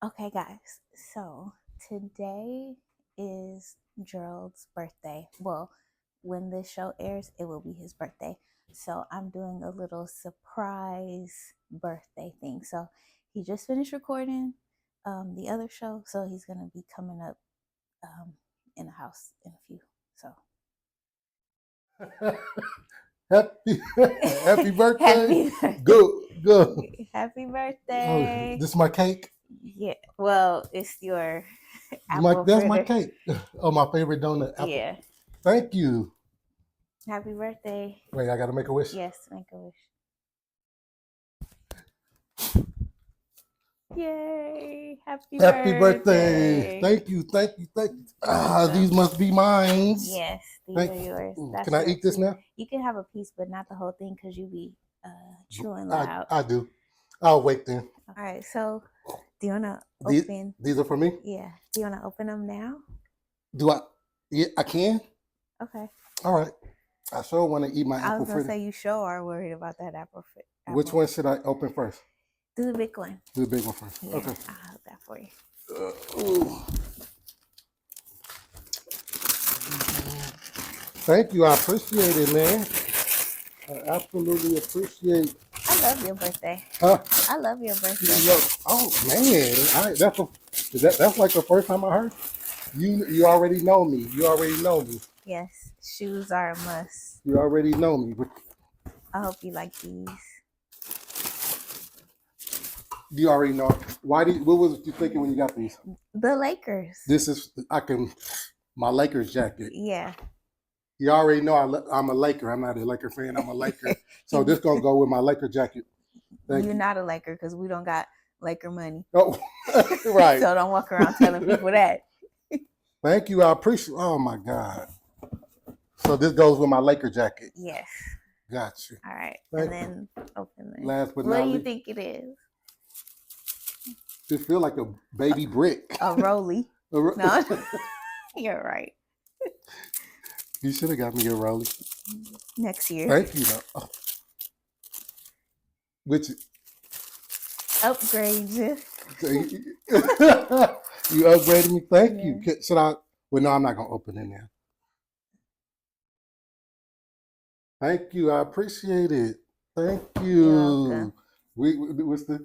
Okay, guys. So today is Gerald's birthday. Well, when this show airs, it will be his birthday. So I'm doing a little surprise birthday thing. So he just finished recording the other show, so he's gonna be coming up um, in the house in a few. So happy happy birthday. happy birthday. Go. Happy Oh, birthday. this is my cake. Yeah. Well, it's your That's apple my fritter. cake. Oh, my favorite donut. Apple. Yeah. Thank you. Happy birthday. Wait, I gotta make a wish. Yes, make a wish. Yay! Happy birthday. Thank you. These must be mine. Yes, these are yours. Can I eat this now? You can have a piece, but not the whole thing because you be chewing loud. I do. I'll wait then. All right, so do you want to open? These are for me? Yeah. Do you want to open them now? Do I? Yeah, I can. Okay. All right. I sure want to eat my apple I was going to fritter. say you sure are worried about that apple fritter. Which one should I open first? Do the big one. Do the big one first. Yeah, Okay. I'll hold that for you. Thank you. I appreciate it, man. I absolutely appreciate. I love your birthday. Huh? I love your birthday. Oh man, that's like the first time I heard. You already know me. You already know me. Yes, shoes are a must. You already know me. I hope you like these. You already know. What was you thinking when you got these? The Lakers. This is my Lakers jacket. Yeah. You already know I'm a Laker. I'm not a Laker fan. I'm a Laker. So this gonna go with my Laker jacket. You're not a Laker because we don't got Laker money. Oh, right. So don't walk around telling people that. Thank you. I appreciate. Oh my God. So this goes with my Laker jacket. Yes. Got you. All right. And then open it. Last but what not do you least, think it is? It feels like a baby brick. A rollie. No, you're right. You should have got me a rollie. Next year. Thank you, though. Oh. Which upgrade you. You upgraded me. Thank you. Should I? Well, no, I'm not gonna open it now. Thank you. I appreciate it. Thank you. What's the?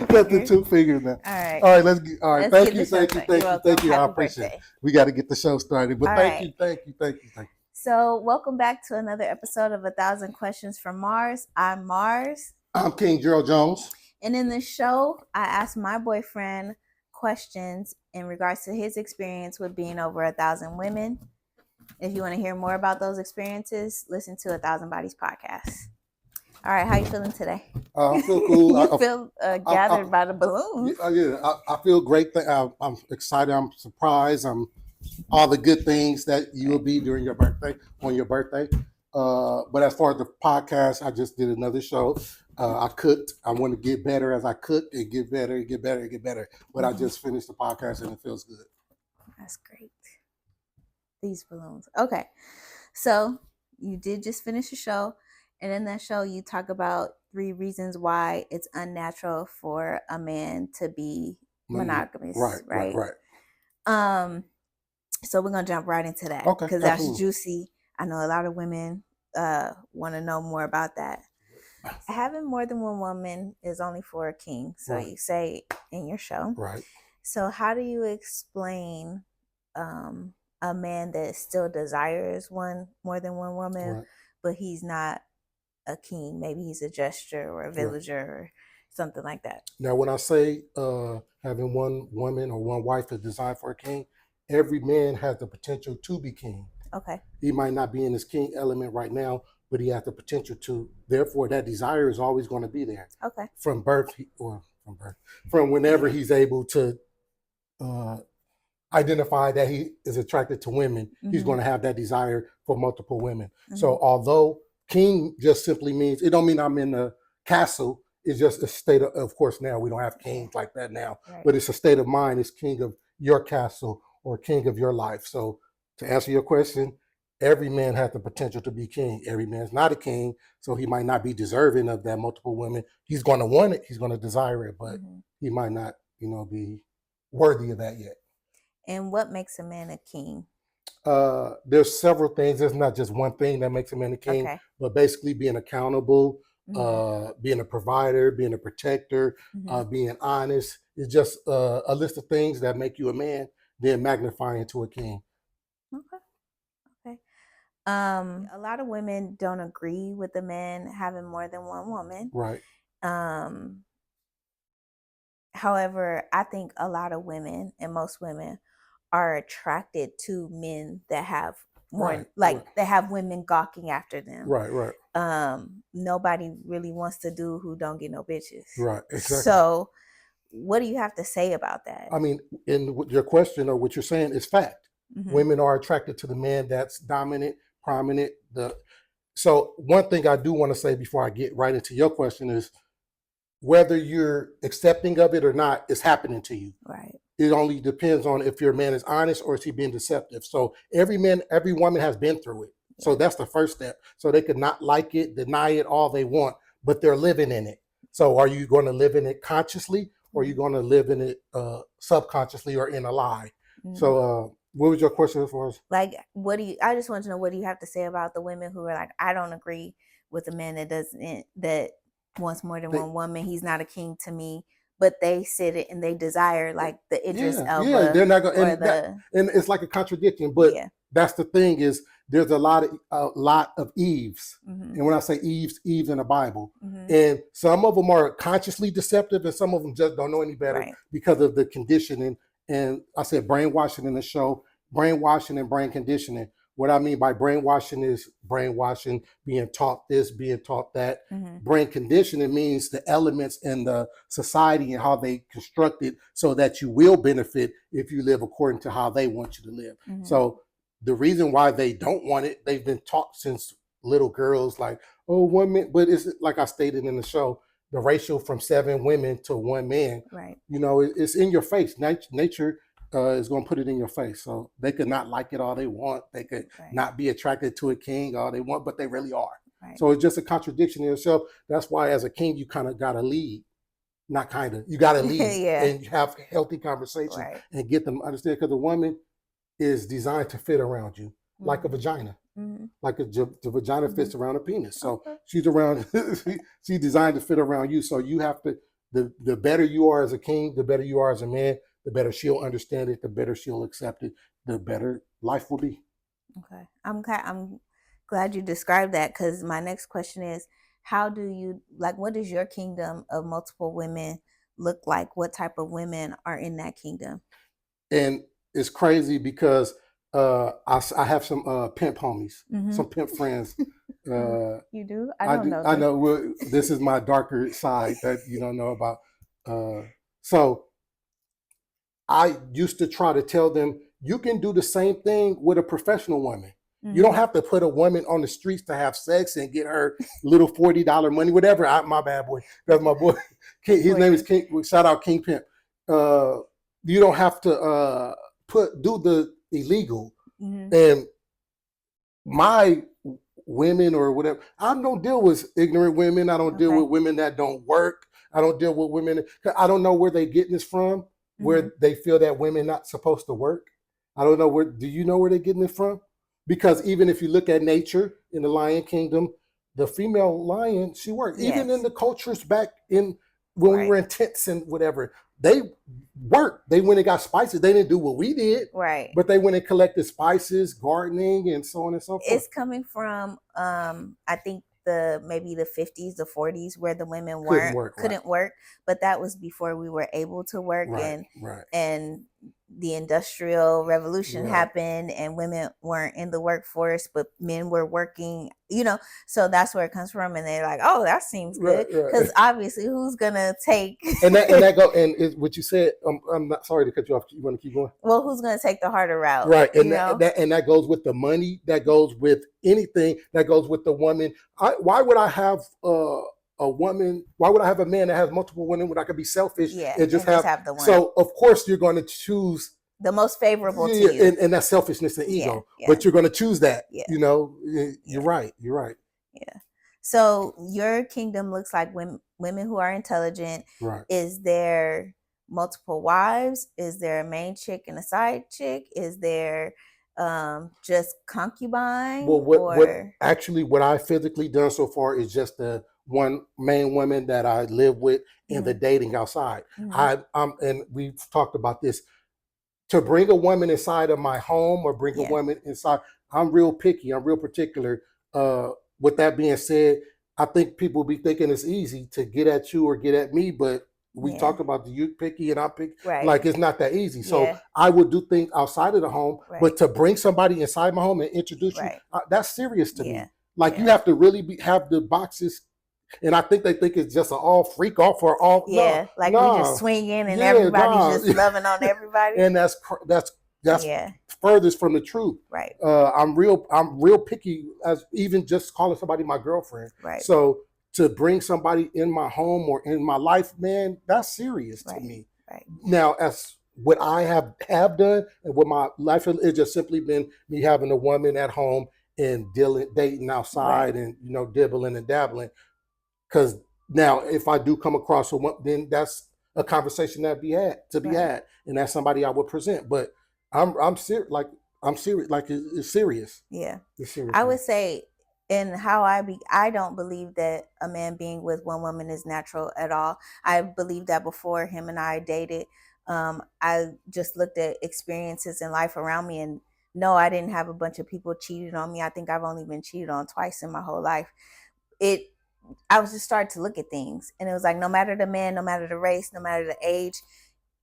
That's the 2 fingers now. All right. Let's get. All right. Thank you. I appreciate it. We got to get the show started. But thank you. So, welcome back to another episode of 1,000 Questions from Mars. I'm Mars. I'm King Gerald Jones. And in this show, I ask my boyfriend questions in regards to his experience with being over 1,000 women. If you want to hear more about those experiences, listen to 1,000 Bodies podcast. All right, how you feeling today? I feel cool. You feel gathered by the balloons. Yeah, I feel great. I'm excited. I'm surprised. I'm all the good things that you will be during your birthday, on your birthday. But as far as the podcast, I just did another show. I cooked. I want to get better as I cook and get better. But I just finished the podcast and it feels good. That's great. These balloons. Okay. So you did just finish a show. And in that show, you talk about 3 reasons why it's unnatural for a man to be monogamous. Right. So we're going to jump right into that. Okay. Because that's juicy. I know a lot of women want to know more about that. Having more than one woman is only for a king. So you say in your show. Right. So how do you explain a man that still desires more than one woman, but he's not a king? Maybe he's a jester or a villager or something like that. Now, when I say having one woman or one wife is designed for a king, every man has the potential to be king. Okay. He might not be in his king element right now, but he has the potential to. Therefore, that desire is always going to be there. Okay. From whenever he's able to identify that he is attracted to women, he's going to have that desire for multiple women. So although king just simply means, it don't mean I'm in the castle. It's just a state of course, now we don't have kings like that now, but it's a state of mind. It's king of your castle or king of your life. So to answer your question, every man has the potential to be king. Every man's not a king, so he might not be deserving of that multiple women. He's going to want it. He's going to desire it, but he might not, be worthy of that yet. And what makes a man a king? There's several things. There's not just one thing that makes a man a king, but basically being accountable, being a provider, being a protector, being honest. It's just a list of things that make you a man, then magnify into a king. Okay. A lot of women don't agree with the man having more than one woman. Right. However, I think a lot of women, and most women, are attracted to men that have more, that have women gawking after them. Right. Nobody really wants to do who don't get no bitches. Right. Exactly. So, what do you have to say about that? I mean, in your question or what you're saying is fact. Women are attracted to the man that's dominant, prominent. So one thing I do want to say before I get right into your question is, whether you're accepting of it or not, it's happening to you. Right. It only depends on if your man is honest or is he being deceptive. So every woman has been through it. Yeah. So that's the first step. So they could not like it, deny it all they want, but they're living in it. So are you going to live in it consciously, or are you going to live in it subconsciously or in a lie? So what was your question as far as? Like, I just want to know, what do you have to say about the women who are like, I don't agree with a man that wants more than one woman. He's not a king to me. But they sit it and they desire like the Idris Elba. Yeah, they're not going. And it's like a contradiction. But that's the thing, is there's a lot of Eves, and when I say Eves in the Bible, and some of them are consciously deceptive, and some of them just don't know any better because of the conditioning. And I said brainwashing in the show, brainwashing and brain conditioning. What I mean by brainwashing is brainwashing, being taught this, being taught that. Brain conditioning means the elements in the society and how they construct it so that you will benefit if you live according to how they want you to live. So the reason why they don't want it, they've been taught since little girls, like, oh, one man, but it's like I stated in the show, the ratio from 7 women to 1 man, it's in your face. Nature is going to put it in your face. So they could not like it all they want. They could not be attracted to a king all they want, but they really are. So it's just a contradiction in yourself. That's why as a king, you kind of got to lead. Not kind of. You got to lead and have healthy conversations and get them understand, because a woman is designed to fit around you like a vagina. Like the vagina fits around a penis. So she's designed to fit around you. So you have to, the better you are as a king, the better you are as a man, the better she'll understand it, the better she'll accept it, the better life will be. Okay. I'm glad you described that, because my next question is, how do you, like, what does your kingdom of multiple women look like? What type of women are in that kingdom? And it's crazy because I have some pimp homies, some pimp friends. You do? I don't know. I know. Well, this is my darker side that you don't know about. So I used to try to tell them, you can do the same thing with a professional woman. You don't have to put a woman on the streets to have sex and get her little $40 money, whatever. My bad boy. That's my boy. His name is King. Shout out King Pimp. You don't have to do the illegal. And my women or whatever, I don't deal with ignorant women. I don't deal with women that don't work. I don't deal with women. I don't know where they getting this from, where they feel that women not supposed to work. I don't know do you know where they're getting it from? Because even if you look at nature in the lion kingdom, the female lion, she worked. Yes. Even in the cultures back in when we were in tents and whatever, they worked. They went and got spices. They didn't do what we did. Right. But they went and collected spices, gardening, and so on and so forth. It's coming from, I think, maybe the 50s, the 40s, where the women couldn't work. But that was before we were able to work. And the Industrial Revolution happened, and women weren't in the workforce, but men were working, so that's where it comes from. And they're like, oh, that seems good. Because obviously, who's going to take... and what you said, I'm not sorry to cut you off. You want to keep going? Well, who's going to take the harder route? Right. And that goes with the money, that goes with anything, that goes with the woman. Why would I have a woman? Why would I have a man that has multiple women when I could be selfish and just have the one? So of course you're going to choose the most favorable to Yeah, you. and that's selfishness and Yeah, ego. yeah, But you're going to choose that. yeah, You know, you're yeah, right. You're right. yeah. So your kingdom looks like women who are intelligent. Right. Is there multiple wives? Is there a main chick and a side chick? Is there just concubine Well, or what I physically done so far is just the one main woman that I live with in the mm-hmm, dating outside. mm-hmm, And we've talked about this. To bring a woman inside of my home or bring a yeah, woman inside, I'm real picky. I'm real particular. Uh, with that being said, I think people be thinking it's easy to get at you or get at me, but we yeah, talk about the you picky and I pick, right, like it's not that easy. So yeah, I would do things outside of the home, right, but to bring somebody inside my home and introduce you, right, that's serious to yeah, me. Like you yeah, have to really have the boxes, and I think they think it's just an all freak off or all no, yeah. Like we just no, swinging and yeah, everybody's no. just loving on everybody. And that's Yeah, furthest from the truth. right, I'm real picky as even just calling somebody my girlfriend. right, So to bring somebody in my home or in my life, man, that's serious to right, me. right, Now, as what I have done and what my life is, it's just simply been me having a woman at home and dating right, outside and dibbling and dabbling. Because now, if I do come across someone, then that's a conversation that be right. had, and that's somebody I would present. But I'm serious, I'm serious, like it's serious. Yeah. It's serious I for me. would say in how I don't believe that a man being with one woman is natural at all. I believe that before him and I dated, I just looked at experiences in life around me and no, I didn't have a bunch of people cheating on me. I think I've only been cheated on twice in my whole life. It I was just starting to look at things and it was like no matter the man, no matter the race, no matter the age,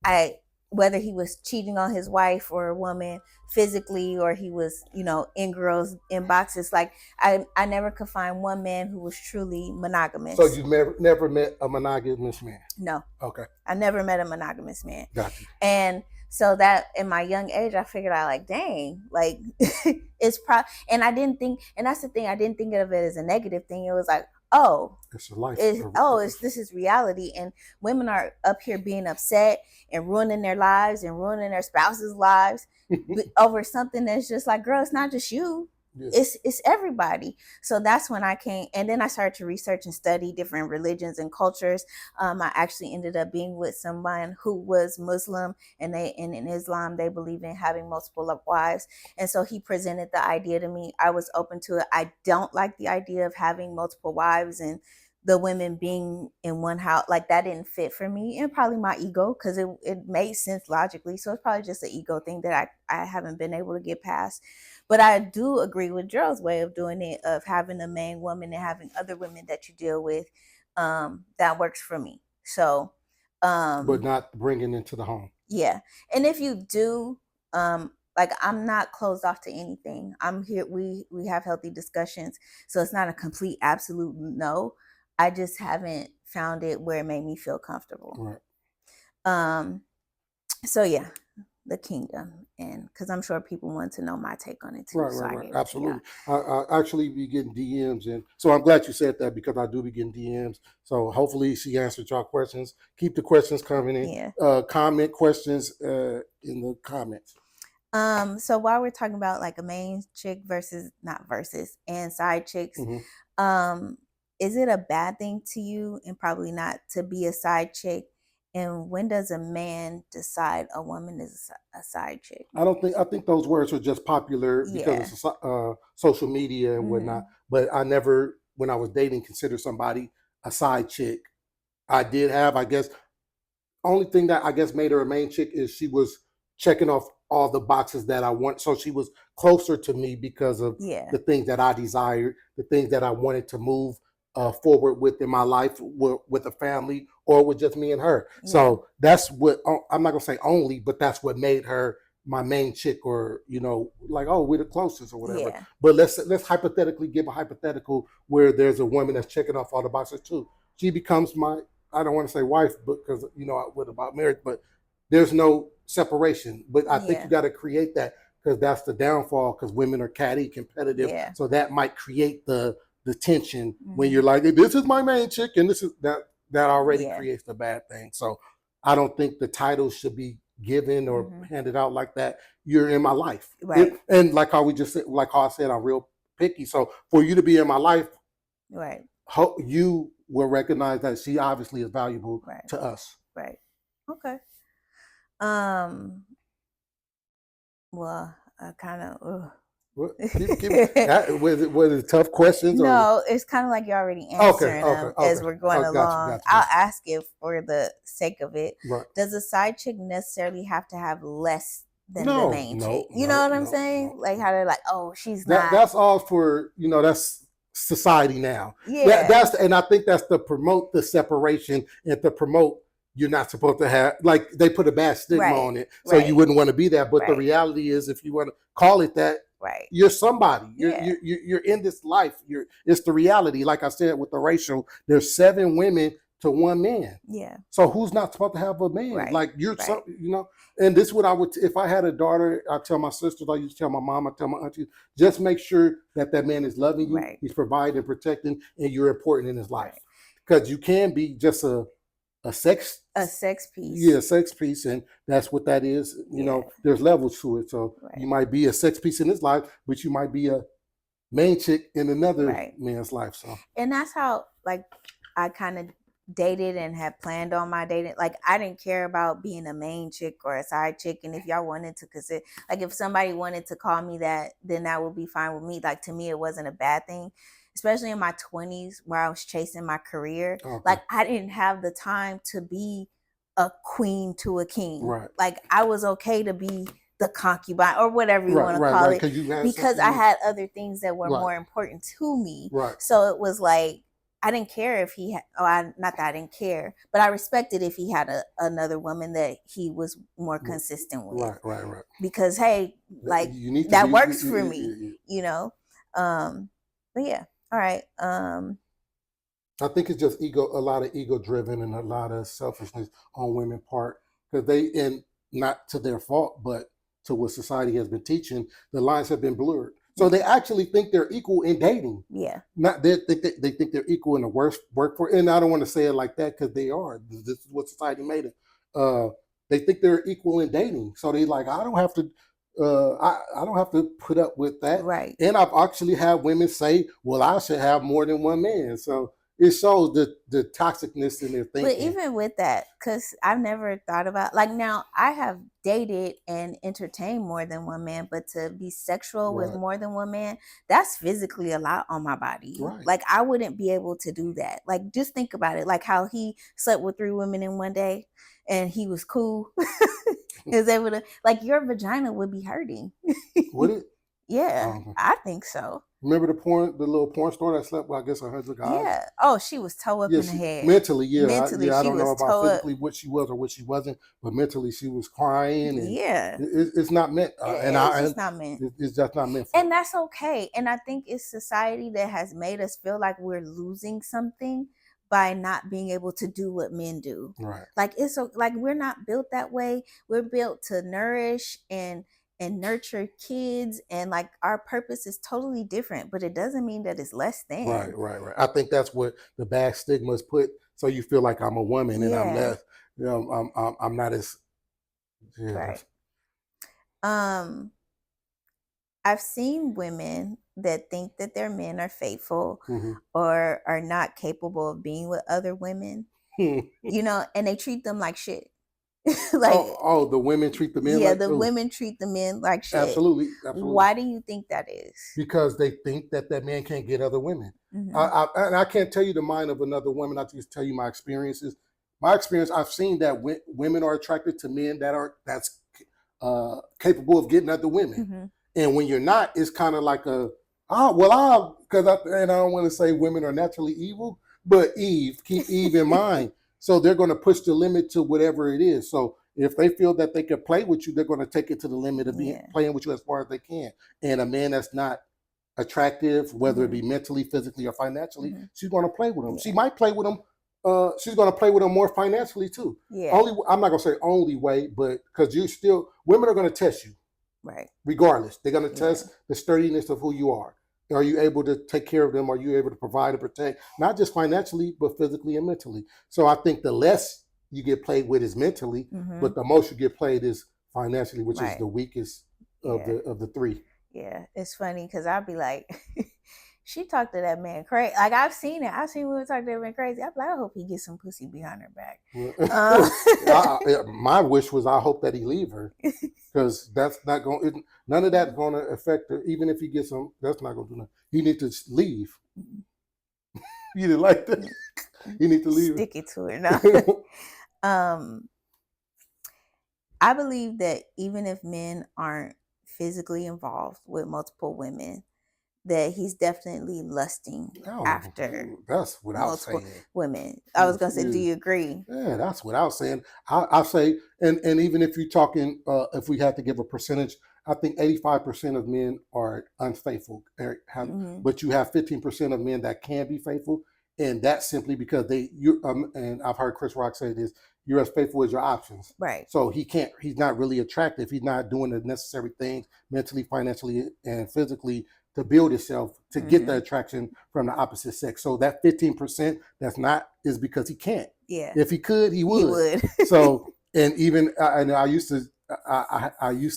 I whether he was cheating on his wife or a woman physically or he was, in girls in boxes, like I never could find one man who was truly So monogamous. you've never met a monogamous man? No. Okay, I never met a monogamous man. got you. And so that in my young age, I figured out like, dang, like and I didn't think, and that's the thing, I didn't think of it as a negative thing. It was like, oh, It's a life. this is reality, and women are up here being upset and ruining their lives and ruining their spouses' lives over something that's just like, girl, it's not just you. Yes. It's everybody. So that's when I came, and then I started to research and study different religions and cultures. I actually ended up being with someone who was Muslim, and in Islam they believe in having multiple wives. And so he presented the idea to me. I was open to it. I don't like the idea of having multiple wives and the women being in one house. Like that didn't fit for me, and probably my ego, because it made sense logically. So it's probably just an ego thing that I haven't been able to get past. But I do agree with Gerald's way of doing it, of having a main woman and having other women that you deal with. That works for me. So But not bringing into the home. yeah. And if you do, like I'm not closed off to anything. I'm here. We have healthy discussions. So it's not a complete absolute no. I just haven't found it where it made me feel comfortable. Right. So yeah, the kingdom, and because I'm sure people want to know my take on it too. Right, So right, I right. gave it to Absolutely. y'all. I actually be getting DMs, and so I'm glad you said that because I do be getting DMs. So hopefully she answered y'all questions. Keep the questions coming in. Yeah. Comment questions in the comments. So while we're talking about like a main chick versus not versus and side chicks, is it a bad thing to you, and probably not, to be a side chick? And when does a man decide a woman is a side chick? I think those words are just popular because of social media and whatnot. But I never, when I was dating, considered somebody a side chick. I did have, I guess, only thing that I guess made her a main chick is she was checking off all the boxes that I want. So she was closer to me because of the things that I desired, the things that I wanted to move forward with in my life, with a family, or with just me and her. Yeah. So that's what, I'm not gonna say only, but that's what made her my main chick, or like, oh, we're the closest or whatever. Yeah. But let's hypothetically give a hypothetical where there's a woman that's checking off all the boxes too. She becomes my, I don't want to say wife, because what about marriage, but there's no separation. But I think you got to create that, because that's the downfall, because women are catty, competitive. Yeah. So that might create the tension when you're like, this is my main chick, and this is that already creates the bad thing. So I don't think the title should be given or Mhm. handed out like that, you're in my life. Right. And like how we just said, like how I said, I'm real picky. So for you to be in my life, Right. you will recognize that she obviously is valuable Right. to us. Right. Okay. Well, I kind of. Was it tough questions or? No, it's kind of like you're already Okay, answering okay, them as okay. we're going Oh, got you, along. got you, I'll got you. ask it for the sake of it. Right. Does a side chick necessarily have to have less than the No, main chick? no, You know no, what I'm no, saying? no. Like how they're like, oh, she's not. That's all for, that's society now. Yeah. That's and I think that's to promote the separation and to promote you're not supposed to have, like, they put a bad stigma Right, on it, so you right, wouldn't want to be that. But the right, reality is, if you want to call it that, right. you're somebody. Yeah. You're in this life. It's the reality. Like I said with the racial, there's 7 women to 1 man. Yeah. So who's not supposed to have a man? Right, Like you're right. some, And this is what I would, if I had a daughter, I tell my sisters, I used to tell my mom, I tell my aunties, just make sure that man is loving you, Right. he's providing and protecting, and you're important in his life. Right. Because you can be just a sex piece. Yeah, a sex piece, and that's what that is. There's levels to it. So Right. you might be a sex piece in his life, but you might be a main chick in another Right. man's life. So, and that's how, like, I kind of dated and had planned on my dating. Like, I didn't care about being a main chick or a side chick. And if y'all wanted to consider, like, if somebody wanted to call me that, then that would be fine with me. Like, to me, it wasn't a bad thing, especially in my 20s where I was chasing my career. okay. Like, I didn't have the time to be a queen to a king. Right. Like, I was okay to be the concubine or whatever you want to call it, because I had other things that were more important to me. Right. So it was like, I didn't care if he had, not that I didn't care, but I respected if he had another woman that he was more consistent with. Right. Because, hey, like, that works for me, But yeah, all right. I think it's just a lot of ego driven and a lot of selfishness on women's part, because and not to their fault, but to what society has been teaching, the lines have been blurred. So they actually think they're equal in dating. Yeah. Not they think they're equal in the workforce. And I don't want to say it like that, because they are. This is what society made it. They think they're equal in dating. So they like, I don't have to. I don't have to put up with that. Right. And I've actually had women say, "Well, I should have more than one man." So it shows the toxicness in their thinking. But even with that, because I've never thought about, like, now I have dated and entertained more than one man, but to be sexual with more than one man, that's physically a lot on my body. Right. Like, I wouldn't be able to do that. Like, just think about it. Like how he slept with 3 women in one day and he was cool. He was able to, like, your vagina would be hurting. Would it? Yeah, I think so. Remember the little porn star that slept with, I guess, 100 guys? Yeah. Oh, she was toe up in the head. Mentally, yeah. Mentally, I don't know about physically what she was or what she wasn't, but mentally she was crying. And yeah. It's not meant. It's not meant. It's just not meant. And that's okay. And I think it's society that has made us feel like we're losing something by not being able to do what men do. Right. Like, it's like we're not built that way. We're built to nourish and nurture kids, and like our purpose is totally different, but it doesn't mean that it's less than. Right. I think that's what the bad stigma is put, so you feel like I'm a woman and I'm less, I'm not as. Yeah. Right. I've seen women that think that their men are faithful or are not capable of being with other women, and they treat them like shit. Like, the women treat the men. Yeah, the women treat the men like shit. Absolutely. Why do you think that is? Because they think that man can't get other women. And I can't tell you the mind of another woman. I just tell you my experiences. My experience, I've seen that women are attracted to men that's capable of getting other women. And when you're not, it's kind of like and I don't want to say women are naturally evil, but keep Eve in mind. So they're going to push the limit to whatever it is. So if they feel that they can play with you, they're going to take it to the limit of playing with you as far as they can. And a man that's not attractive, whether it be mentally, physically, or financially, she's going to play with him. She might play with him. She's going to play with him more financially too. Yeah. I'm not going to say only way, but because women are going to test you. Right. Regardless, they're going to test the sturdiness of who you are. Are you able to take care of them? Are you able to provide and protect, not just financially, but physically and mentally? So I think the less you get played with is mentally, Mm-hmm. but the most you get played is financially, which is Right. the weakest of Yeah. the three. Yeah. It's funny because I'd be like, she talked to that man crazy. Like I've seen it. I've seen women talk to that man crazy. I'm like, I hope he gets some pussy behind her back. My wish was I hope that he leave her, because that's not going. None of that's going to affect her. Even if he gets some, that's not going to do nothing. He need to leave. You didn't like that. You need to leave. Stick it to her now. I believe that even if men aren't physically involved with multiple women, that he's definitely lusting after that's without multiple saying. women. I was gonna say, do you agree? Yeah, that's without saying. I say, and even if you're talking, if we had to give a percentage, I think 85% of men are unfaithful. But you have 15% of men that can be faithful, and that's simply because and I've heard Chris Rock say this: you're as faithful as your options. Right. So he can't. He's not really attractive. He's not doing the necessary things mentally, financially, and physically to build itself to get the attraction from the opposite sex. So that 15% that's not is because he can't. Yeah. If he could, he would. So, and even I used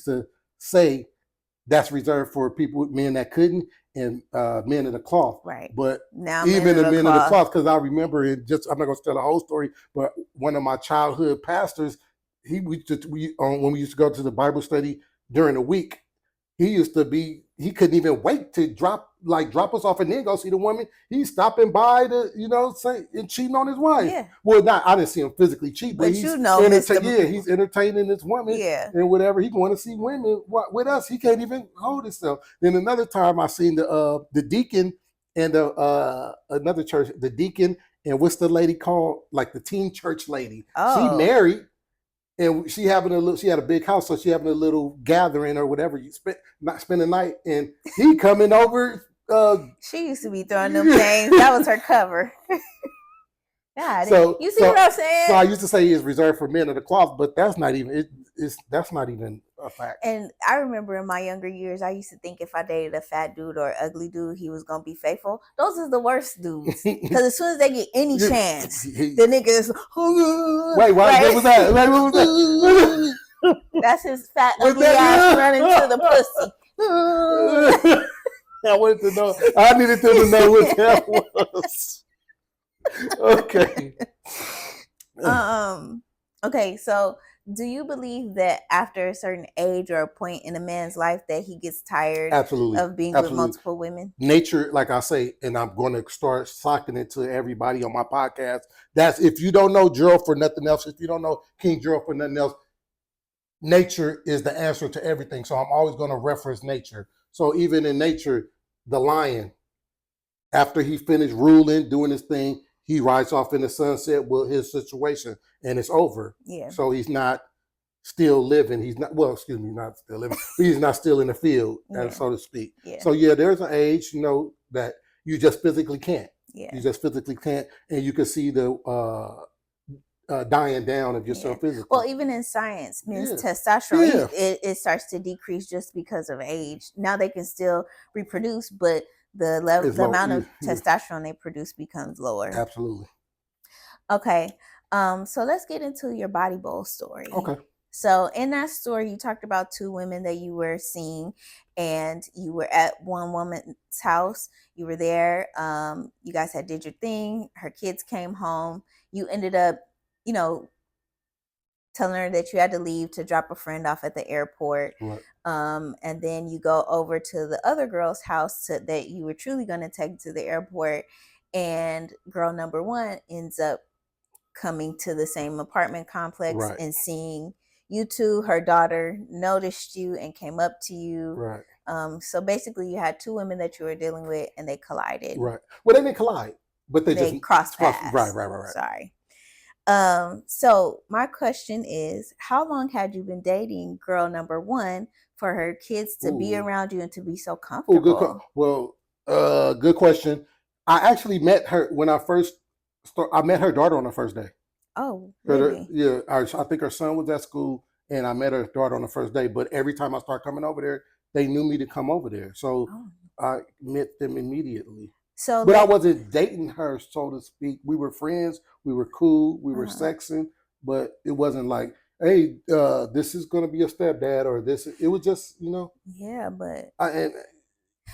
to say that's reserved for people, men that couldn't, and men of the cloth. Right. But now even the men of the cloth, because I remember it. I'm not going to tell the whole story, but one of my childhood pastors, when we used to go to the Bible study during the week, he couldn't even wait to drop us off and then go see the woman. He's stopping by to, say, and cheating on his wife. Yeah. Well, I didn't see him physically cheat, but he's he's entertaining this woman and whatever. He want to see women with us. He can't even hold himself. Then another time I seen the deacon and another church, the deacon and what's the lady called? Like the teen church lady. She married. And she had a big house, so she having a little gathering or whatever. Not spend the night, and he coming over. She used to be throwing them things. That was her cover. God, you see what I'm saying? So I used to say it's reserved for men of the cloth, but that's not even that's not even a fact. And I remember in my younger years, I used to think if I dated a fat dude or ugly dude, he was gonna be faithful. Those are the worst dudes, because as soon as they get any chance, the niggas. Wait, what was that? Wait, what was that? That's his fat ugly ass running to the pussy. I wanted to know. I needed to know what that was. Okay. Okay, so do you believe that after a certain age or a point in a man's life that he gets tired of being with multiple women? Nature, like I say, and I'm going to start socking it to everybody on my podcast. That's if you don't know Gerald for nothing else, if you don't know King Gerald for nothing else, nature is the answer to everything. So I'm always going to reference nature. So even in nature, the lion, after he finished ruling, doing his thing, he rides off in the sunset with his situation, and it's over. Yeah. So he's not still living. He's not, well, excuse me, not still living, but he's not still in the field, so to speak. Yeah. So yeah, there's an age, that you just physically can't. Yeah. You just physically can't, and you can see the dying down of yourself physically. Well, even in science, men's testosterone, it starts to decrease just because of age. Now they can still reproduce, but the amount of testosterone they produce becomes lower. Absolutely. Okay. So let's get into your body bowl story. Okay. So in that story, you talked about two women that you were seeing, and you were at one woman's house. You were there. You guys did your thing. Her kids came home. You ended up, telling her that you had to leave to drop a friend off at the airport. Right. And then you go over to the other girl's house that you were truly going to take to the airport. And girl number one ends up coming to the same apartment complex and seeing you two. Her daughter noticed you and came up to you. Right. So basically you had two women that you were dealing with, and they collided. Right. Well, they didn't collide, but they just crossed paths. Right. Sorry. So my question is, how long had you been dating girl number one for her kids to be around you and to be so comfortable? Good question. I actually met her when I first started. I met her daughter on the first day. Oh, really? I think her son was at school, and I met her daughter on the first day. But every time I started coming over there, they knew me to come over there. So I met them immediately. But I wasn't dating her, so to speak. We were friends. We were cool. We were sexing. but it wasn't like, hey, this is going to be a stepdad, or this. It was just, Yeah, but and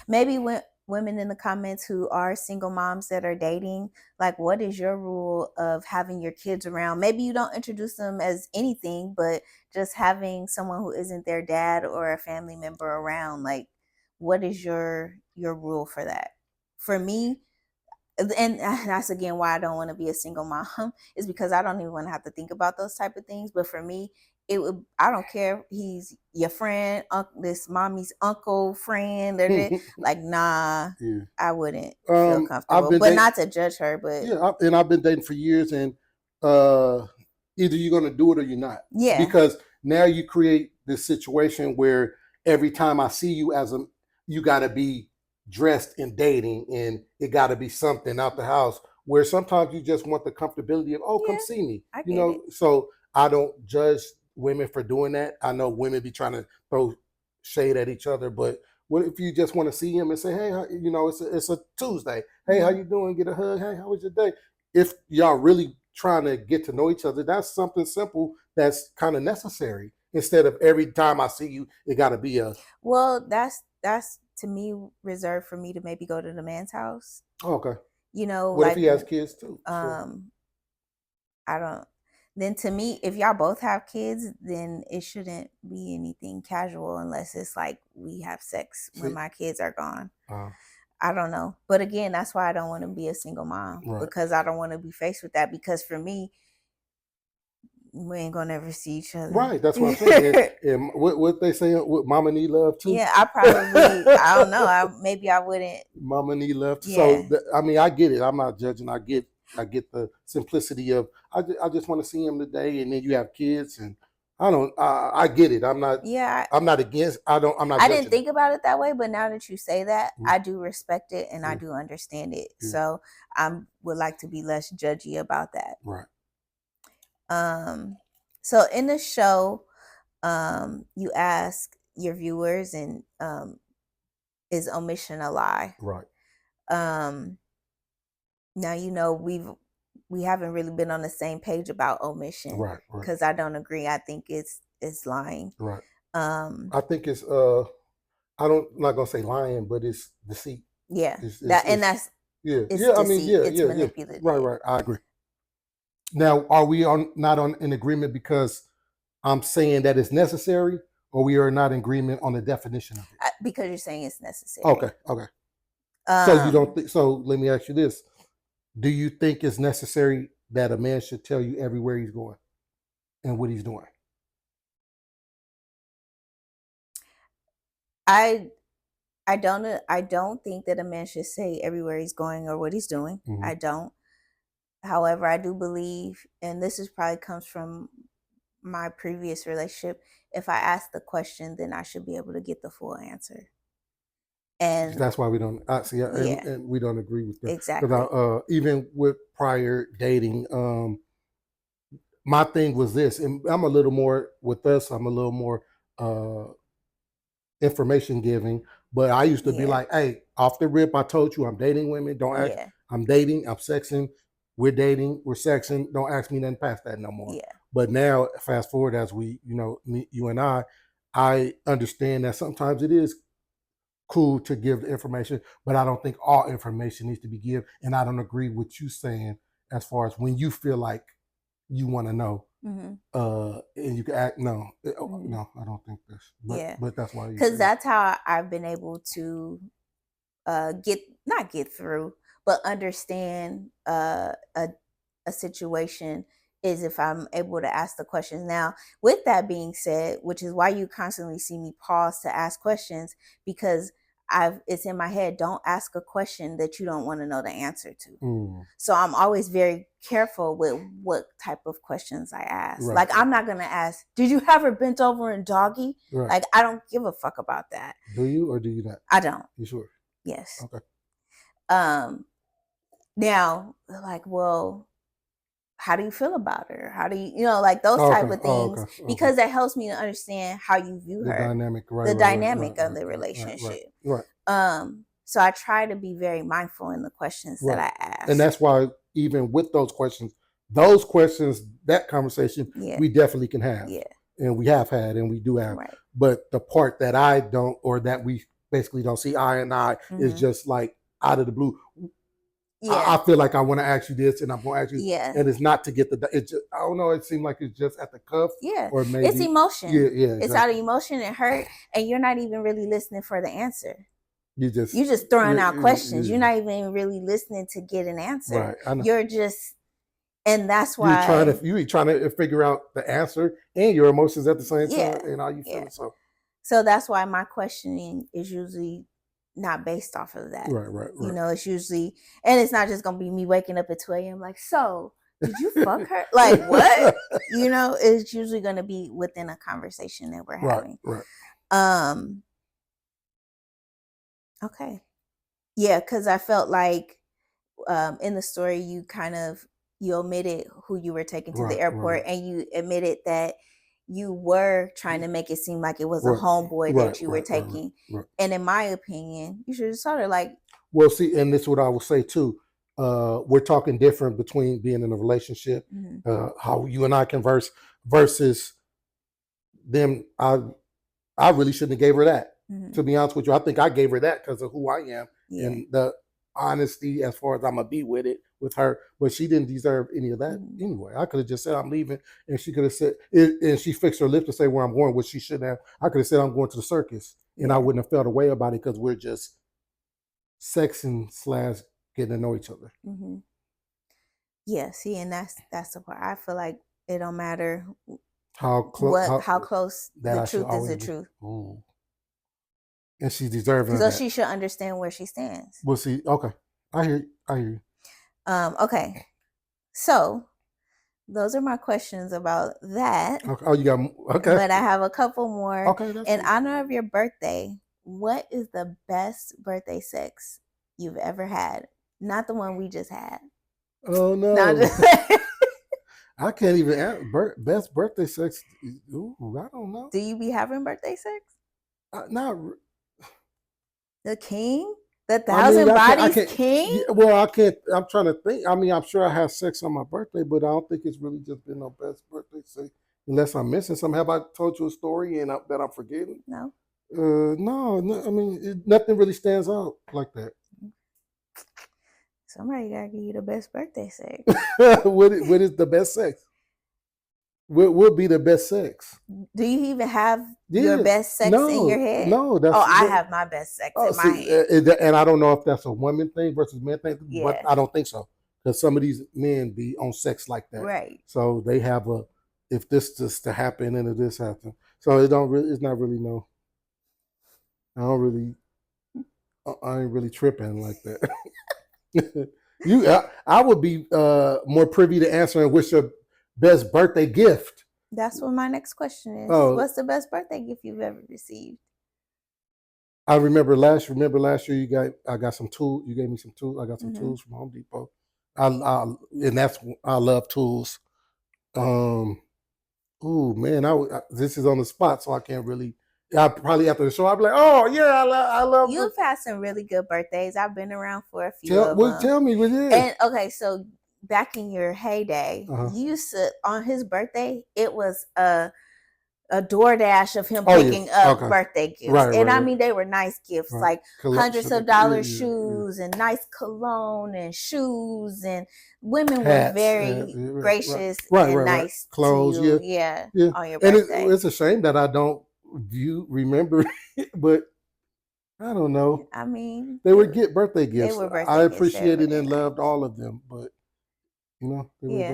maybe when women in the comments who are single moms that are dating, like, what is your rule of having your kids around? Maybe you don't introduce them as anything, but just having someone who isn't their dad or a family member around, like, what is your rule for that? For me, and that's again why I don't want to be a single mom, is because I don't even want to have to think about those type of things. But for me, it would, I don't care if he's your friend, this mommy's uncle friend, like, nah, yeah. I wouldn't feel I've comfortable. been But dating. not to judge her, but Yeah, and I've been dating for years, and uh, either you're gonna do it or you're not, yeah, because now you create this situation where every time I see you you got to be dressed in dating, and it got to be something out the house. Where sometimes you just want the comfortability of, oh, come yeah, see me, I get it. So I don't judge women for doing that. I know women be trying to throw shade at each other, but what if you just want to see him and say, hey, it's a Tuesday. Hey, how Mm-hmm. you doing? Get a hug. Hey, how was your day? If y'all really trying to get to know each other, that's something simple that's kind of necessary. Instead of every time I see you, it got to be a. Well, that's to me reserved for me to maybe go to the man's house. Oh, okay. What if Like, he has kids too? So um I don't. Then to me, if y'all both have kids, then it shouldn't be anything casual unless it's like we have sex when see, my kids are gone. uh, I don't know. But again, that's why I don't want to be a single mom, right, because I don't want to be faced with that, because for me, we ain't gonna ever see each other. right. That's what I'm saying. And what they say, what mama need love too. Yeah, I probably, I don't know. Maybe I wouldn't. Mama need love. So Yeah. I mean, I get it. I'm not judging. I get the simplicity of I just want to see him today, and then you have kids, and I don't. I get it. Yeah, I'm not against. I don't. I'm not I didn't judging it. think about it that way, but now that you say that, Mm, I do respect it and I mm, do understand it. yeah. So I would like to be less judgy about that. Right. Um, so in the show, you ask your viewers, and is omission a lie? Right. Um, now we haven't really been on the same page about omission, Right. Right. because I don't agree. I think it's lying. Right. Um, I think it's I'm not gonna say lying, but it's deceit. yeah, It's that's yeah. it's Yeah. I mean, deceit. yeah. It's Yeah. Yeah. Right. manipulative. Right. I agree. Now, are we on not on in agreement because I'm saying that it's necessary, or we are not in agreement on the definition of it? Because you're saying it's necessary. Okay. Okay. So you don't Um, think so? Let me ask you this: do you think it's necessary that a man should tell you everywhere he's going and what he's doing? I I don't think that a man should say everywhere he's going or what he's doing. Mm-hmm. I don't. However, I do believe, and this is probably comes from my previous relationship, if I ask the question, then I should be able to get the full answer. And That's why we don't. I see, yeah, and we don't agree with that because exactly. even with prior dating, my thing was this, and I'm a little more with us. I'm a little more uh, information giving, but I used to be Yeah, like, "Hey, off the rip, I told you I'm dating women. Don't ask. yeah, I'm dating. I'm sexing. We're dating. We're sexing. Don't ask me nothing past that no more." yeah. But now, fast forward as we, you and I understand that sometimes it is cool to give the information, but I don't think all information needs to be given. And I don't agree with you saying as far as when you feel like you want to know, Mm-hmm. and you can act. No, Mm-hmm. no, I don't think this. But Yeah, but that's why you because say that. that's how I've been able to get not get through, but understand a situation, is if I'm able to ask the questions. Now, with that being said, which is why you constantly see me pause to ask questions, because it's in my head, don't ask a question that you don't want to know the answer to. Mm, So I'm always very careful with what type of questions I ask. right, Like, I'm not gonna ask, did you have her bent over and doggy? right. Like, I don't give a fuck about that. Do you or do you not? I don't. You sure? Yes. Okay. Um Now, like, well, how do you feel about her? How do like those Oh, type okay. of Oh, things, okay. Okay. because that helps me to understand how you view The her, dynamic. Right. the Right. Right. Right. dynamic of Right. the Right. Right. Right. relationship. Right. So I try to be very mindful in the questions that Right. I And ask. that's why even with those questions, those questions, that conversation, Yeah. we definitely can have. Yeah. And we have had and we do have. Right. But the part that I don't, or that we basically don't see eye and eye, is just like out of the blue. Yeah. I feel like I want to ask you this, and I'm going to ask you, Yeah. and it's not to get the. It's just, I don't know. It seemed like it's just at the cuff. Yeah. Or maybe it's emotion. Yeah, yeah. It's out of emotion and hurt, and you're not even really listening for the answer. You're just throwing out questions. You're not even really listening to get an answer. Right. I know. You're just, and that's why you're trying to figure out the answer and your emotions at the same time, and how you feel. So that's why my questioning is usually not based off of that. Right. You know, it's usually, and it's not just gonna be me waking up at 2 a.m. like, so did you fuck her? Like, what? You know, it's usually gonna be within a conversation that we're having. Right. Okay. Yeah, because I felt like in the story you omitted who you were taking to the airport, and you admitted that you were trying to make it seem like it was a homeboy that you were taking. And in my opinion, you should have told her, like, well, see, and this is what I will say too. We're talking different between being in a relationship, how you and I converse, versus them. I really shouldn't have gave her that. To be honest with you, I think I gave her that because of who I am and the honesty as far as I'm gonna be with her. But she didn't deserve any of that anyway. I could have just said I'm leaving, and she could have said, and she fixed her lips to say where I'm going, which she shouldn't have. I could have said I'm going to the circus, and I wouldn't have felt a way about it because we're just sexing / getting to know each other. Yeah, see, and that's the part. I feel like it don't matter how close the truth is the truth. And she's deserving of that. So she should understand where she stands. We'll see. Okay. I hear you. Okay. So those are my questions about that. Okay. Oh, you got okay. But I have a couple more. Okay. In honor of your birthday, what is the best birthday sex you've ever had? Not the one we just had. Oh no. I can't even ask. Best birthday sex. Ooh, I don't know. Do you be having birthday sex? Not. The king? The thousand bodies king? Yeah, well, I can't. I'm trying to think. I mean, I'm sure I have sex on my birthday, but I don't think it's really just been no best birthday sex. Unless I'm missing something. Have I told you a story and that I'm forgetting? No. No. I mean, nothing really stands out like that. Somebody gotta give you the best birthday sex. What is the best sex? What would be the best sex? Do you even have your best sex in your head? No. I have my best sex in my head. And I don't know if that's a woman thing versus men thing, but I don't think so. Because some of these men be on sex like that. Right. So they have if this is to happen and if this happen. So it's not really no. I ain't really tripping like that. I would be more privy to answering what's your best birthday gift. That's what my next question is. What's the best birthday gift you've ever received? I remember last year I got some tools. You gave me some tools. I got some tools from Home Depot. I love tools. Oh man, this is on the spot, so I can't really. I probably after the show I'll be like, oh yeah, I love. You've had some really good birthdays. I've been around for a few of them. Tell me what it is. And okay, so back in your heyday, you used to, on his birthday, it was a DoorDash of him picking up birthday gifts. And I mean, they were nice gifts, like hundreds of dollars shoes and nice cologne and shoes, and women were very gracious and nice clothes, to you. On your birthday. And it's a shame that I don't remember but I don't know. I mean, they would get birthday gifts. I appreciated and loved nice. all of them, but they were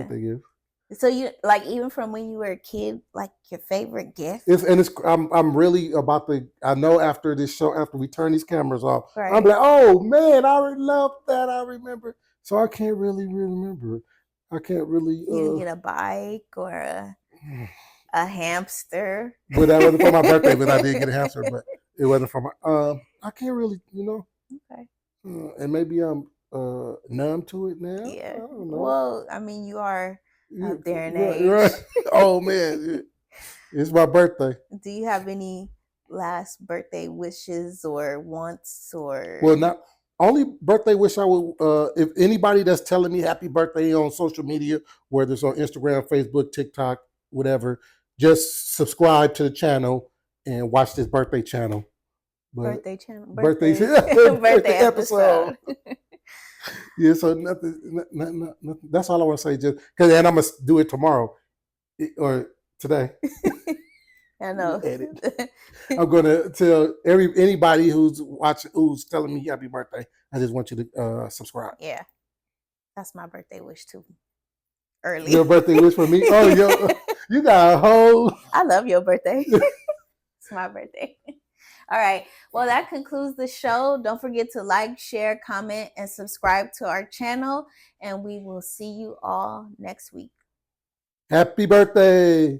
birthday gifts. So you like, even from when you were a kid, like your favorite gift? I'm really about to. I know after this show, after we turn these cameras off, I'm like, oh man, I love that. I remember. So I can't really remember. I can't really. You didn't get a bike or a hamster. Well, that wasn't for my birthday, but I did get a hamster. But it wasn't for my. I can't really, Okay. And maybe I'm numb to it now. Yeah. I don't know. Well, I mean, you are up there in age. Right. Oh man, it's my birthday. Do you have any last birthday wishes or wants or? Well, not. Only birthday wish I would, if anybody that's telling me happy birthday on social media, whether it's on Instagram, Facebook, TikTok, whatever, just subscribe to the channel and watch this birthday channel. But Birthday channel, birthday, birthday birthday episode. episode. Yeah, so nothing, that's all I want to say. Just because, and I'm gonna do it tomorrow or today. I know. I'm gonna tell anybody who's watching, who's telling me happy birthday. I just want you to subscribe. Yeah, that's my birthday wish too. Early. Your birthday wish for me? Oh, you got a whole. I love your birthday. It's my birthday. All right. Well, that concludes the show. Don't forget to like, share, comment, and subscribe to our channel. And we will see you all next week. Happy birthday.